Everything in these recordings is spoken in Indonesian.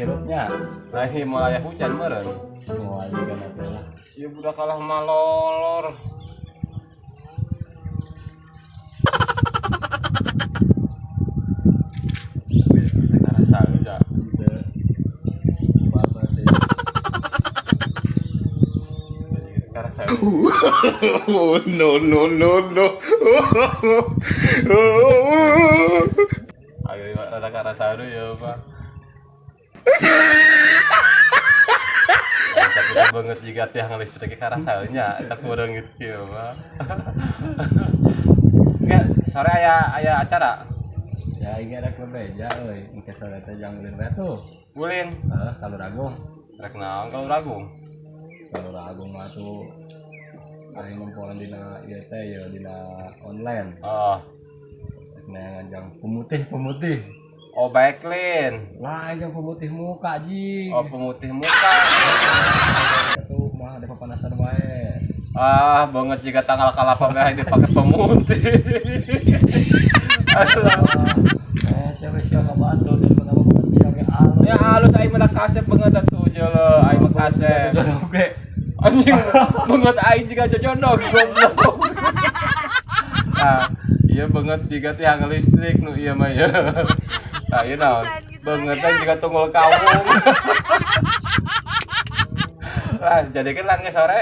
Hirupnya. Nah sih mulai hujan meren. Mulai kan ada lah. Ya udah kalah malolor. Sekarang saja. Gitu. Apa deh. Sekarang saya. Oh, no, no, no, no. Ayo rada karena saru ya pak. Tapi banget juga tiang listrik karena sarunya, tak kurang gitu ya pak. Enggak, sore ayah acara. Ya ini ada kebeja, oi. Mungkin sore teh jangan ulin bae tuh. Ulin, Kalau ragung. rek naon kalau ragung. Kalau ragung mah tuh paling nempoan dina ieu teh ya dina online. Oh, Nah, ngajang pemutih. oh backlin. Lah, yang pemutih muka ji. Oh pemutih muka. Itu mah ada pepanasan wae. Ah, banget jika tanggal kalapa meh dipakai pemutih. Siapa Bandung dan kenapa bukan siapa alus. Ya halus aing mah kasep banget atuh jeuleuh, aing mah kasep. Oke. Anjing banget aing juga jojondog goblok. Nah, iya banget jika tiang listrik nu ieu mah ya. Nah, ieu naon? Bangetan jika tunggul kawung. Lah, jadi kan lang sore.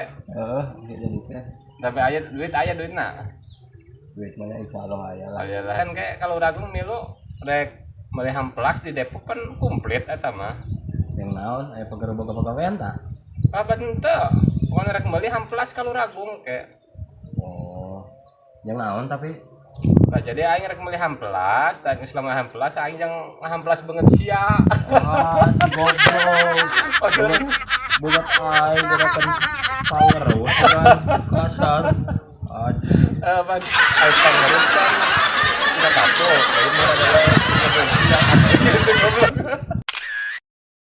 Jadi teh Tapi aya duitna. duit mana insyaallah aya lah. Ayolah. Kan kayak kalau ragung milu rek meuli hamplas di Depok kan komplit eta mah. Yang naon aya pagawe-pagawean tah? Apa henteu? Pokona rek meuli hamplas kalau ragung kayak. Oh. Yang naon tapi Nah, jadi aing rek meuli hamplas, tah geus lama hamplas aing yang ngahamplas banget sia. si goblok. Buat aing gerakan power kan kasar. Aduh. Apa aing pangeran kan tidak kapok, aing mah